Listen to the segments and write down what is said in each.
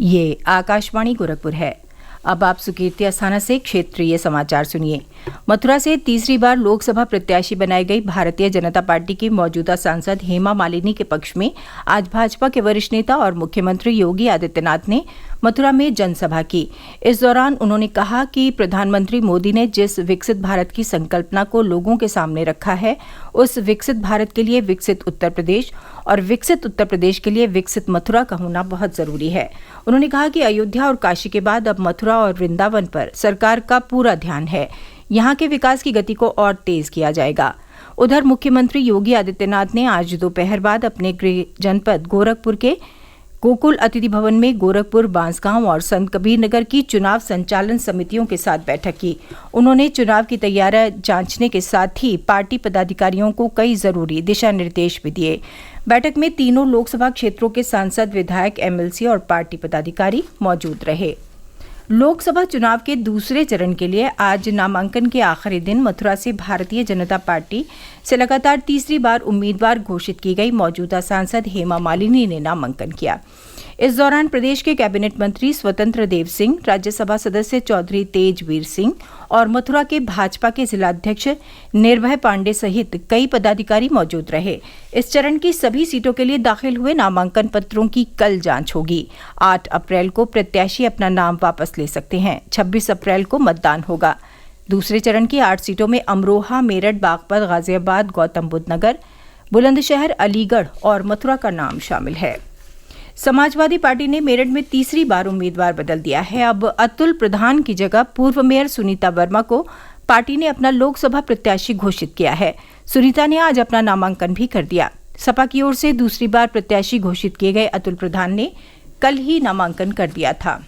ये आकाशवाणी गोरखपुर है। अब आप सुकीर्ति अस्थाना से क्षेत्रीय समाचार सुनिए। मथुरा से तीसरी बार लोकसभा प्रत्याशी बनाई गई भारतीय जनता पार्टी की मौजूदा सांसद हेमा मालिनी के पक्ष में आज भाजपा के वरिष्ठ नेता और मुख्यमंत्री योगी आदित्यनाथ ने मथुरा में जनसभा की। इस दौरान उन्होंने कहा कि प्रधानमंत्री मोदी ने जिस विकसित भारत की संकल्पना को लोगों के सामने रखा है, उस विकसित भारत के लिए विकसित उत्तर प्रदेश और विकसित उत्तर प्रदेश के लिए विकसित मथुरा का होना बहुत जरूरी है। उन्होंने कहा कि अयोध्या और काशी के बाद अब मथुरा और वृंदावन पर सरकार का पूरा ध्यान है। यहाँ के विकास की गति को और तेज किया जाएगा। उधर मुख्यमंत्री योगी आदित्यनाथ ने आज दोपहर बाद अपने गृह जनपद गोरखपुर के गोकुल अतिथि भवन में गोरखपुर, बांसगांव और संत कबीर नगर की चुनाव संचालन समितियों के साथ बैठक की। उन्होंने चुनाव की तैयारियां जांचने के साथ ही पार्टी पदाधिकारियों को कई जरूरी दिशा निर्देश भी दिए। बैठक में तीनों लोकसभा क्षेत्रों के सांसद, विधायक, एमएलसी और पार्टी पदाधिकारी मौजूद रहे। लोकसभा चुनाव के दूसरे चरण के लिए आज नामांकन के आखिरी दिन मथुरा से भारतीय जनता पार्टी से लगातार तीसरी बार उम्मीदवार घोषित की गई मौजूदा सांसद हेमा मालिनी ने नामांकन किया। इस दौरान प्रदेश के कैबिनेट मंत्री स्वतंत्र देव सिंह, राज्यसभा सदस्य चौधरी तेजवीर सिंह और मथुरा के भाजपा के जिलाध्यक्ष निर्भय पांडे सहित कई पदाधिकारी मौजूद रहे। इस चरण की सभी सीटों के लिए दाखिल हुए नामांकन पत्रों की कल जांच होगी। 8 अप्रैल को प्रत्याशी अपना नाम वापस ले सकते हैं। 26 अप्रैल को मतदान होगा। दूसरे चरण की 8 सीटों में अमरोहा, मेरठ, बागपत, गाजियाबाद, गौतम बुद्ध नगर, बुलंदशहर, अलीगढ़ और मथुरा का नाम शामिल है। समाजवादी पार्टी ने मेरठ में तीसरी बार उम्मीदवार बदल दिया है। अब अतुल प्रधान की जगह पूर्व मेयर सुनीता वर्मा को पार्टी ने अपना लोकसभा प्रत्याशी घोषित किया है। सुनीता ने आज अपना नामांकन भी कर दिया। सपा की ओर से दूसरी बार प्रत्याशी घोषित किए गए अतुल प्रधान ने कल ही नामांकन कर दिया था।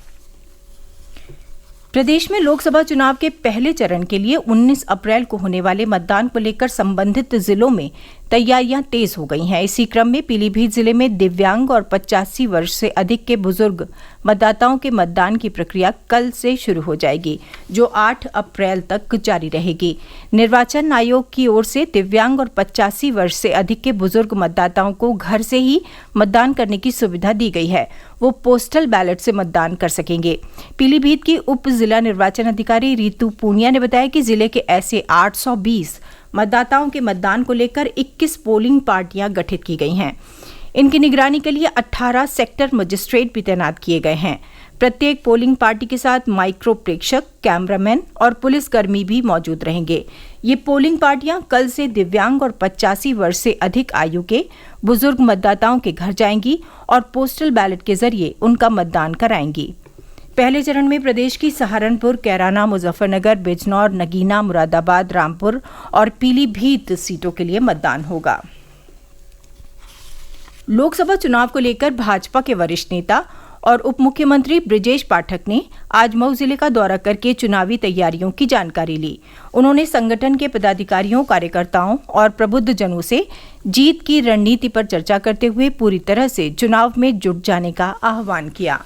प्रदेश में लोकसभा चुनाव के पहले चरण के लिए 19 अप्रैल को होने वाले मतदान को लेकर संबंधित जिलों में तैयारियां तेज हो गई हैं। इसी क्रम में पीलीभीत जिले में दिव्यांग और 85 वर्ष से अधिक के बुजुर्ग मतदाताओं के मतदान की प्रक्रिया कल से शुरू हो जाएगी, जो 8 अप्रैल तक जारी रहेगी। निर्वाचन आयोग की ओर से दिव्यांग और 85 वर्ष से अधिक के बुजुर्ग मतदाताओं को घर से ही मतदान करने की सुविधा दी गई है। वो पोस्टल बैलेट से मतदान कर सकेंगे। पीलीभीत की उप जिला निर्वाचन अधिकारी रितु पूनिया ने बताया कि जिले के ऐसे 820 मतदाताओं के मतदान को लेकर 21 पोलिंग पार्टियां गठित की गई हैं। इनकी निगरानी के लिए 18 सेक्टर मजिस्ट्रेट भी तैनात किए गए हैं। प्रत्येक पोलिंग पार्टी के साथ माइक्रो प्रेक्षक, कैमरामैन और पुलिसकर्मी भी मौजूद रहेंगे। ये पोलिंग पार्टियां कल से दिव्यांग और 85 वर्ष से अधिक आयु के बुजुर्ग मतदाताओं के घर जाएंगी और पोस्टल बैलेट के जरिए उनका मतदान कराएंगी। पहले चरण में प्रदेश की सहारनपुर, कैराना, मुजफ्फरनगर, बिजनौर, नगीना, मुरादाबाद, रामपुर और पीलीभीत सीटों के लिए मतदान होगा। लोकसभा चुनाव को लेकर भाजपा के वरिष्ठ नेता और उप मुख्यमंत्री ब्रजेश पाठक ने आज मऊ जिले का दौरा करके चुनावी तैयारियों की जानकारी ली। उन्होंने संगठन के पदाधिकारियों, कार्यकर्ताओं और प्रबुद्ध जनों से जीत की रणनीति पर चर्चा करते हुए पूरी तरह से चुनाव में जुट जाने का आह्वान किया।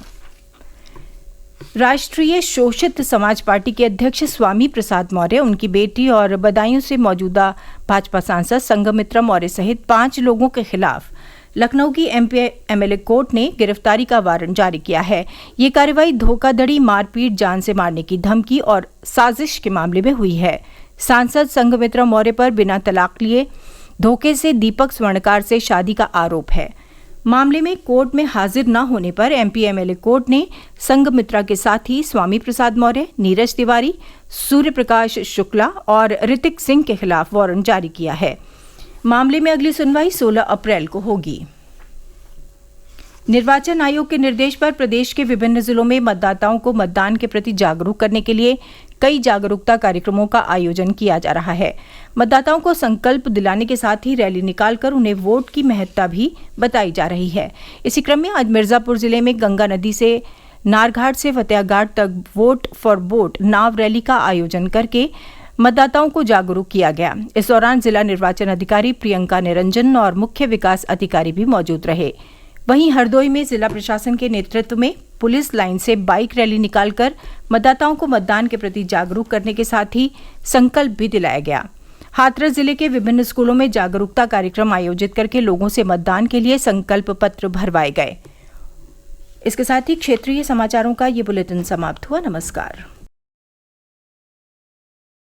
राष्ट्रीय शोषित समाज पार्टी के अध्यक्ष स्वामी प्रसाद मौर्य, उनकी बेटी और बदायूं से मौजूदा भाजपा सांसद संघमित्रा मौर्य सहित 5 लोगों के खिलाफ लखनऊ की एमपी-एमएलए कोर्ट ने गिरफ्तारी का वारंट जारी किया है। ये कार्रवाई धोखाधड़ी, मारपीट, जान से मारने की धमकी और साजिश के मामले में हुई है। सांसद संघमित्रा मौर्य पर बिना तलाक लिए धोखे से दीपक स्वर्णकार से शादी का आरोप है। मामले में कोर्ट में हाजिर न होने पर एमपी-एमएलए कोर्ट ने संघमित्रा के साथ ही स्वामी प्रसाद मौर्य, नीरज तिवारी, सूर्य प्रकाश शुक्ला और ऋतिक सिंह के खिलाफ वारंट जारी किया है। मामले में अगली सुनवाई 16 अप्रैल को होगी। निर्वाचन आयोग के निर्देश पर प्रदेश के विभिन्न जिलों में मतदाताओं को मतदान के प्रति जागरूक करने के लिए कई जागरूकता कार्यक्रमों का आयोजन किया जा रहा है। मतदाताओं को संकल्प दिलाने के साथ ही रैली निकालकर उन्हें वोट की महत्ता भी बताई जा रही है। इसी क्रम में आज मिर्जापुर जिले में गंगा नदी से नारघाट से फतेहाघाट तक vote for vote now rally का आयोजन करके मतदाताओं को जागरूक किया गया। इस दौरान जिला निर्वाचन अधिकारी प्रियंका निरंजन और मुख्य विकास अधिकारी भी मौजूद रहे। वहीं हरदोई में जिला प्रशासन के नेतृत्व में पुलिस लाइन से बाइक रैली निकालकर मतदाताओं को मतदान के प्रति जागरूक करने के साथ ही संकल्प भी दिलाया गया। हाथरस जिले के विभिन्न स्कूलों में जागरूकता कार्यक्रम आयोजित करके लोगों से मतदान के लिए संकल्प पत्र भरवाए गए। इसके साथ ही क्षेत्रीय समाचारों का ये बुलेटिन समाप्त हुआ। नमस्कार।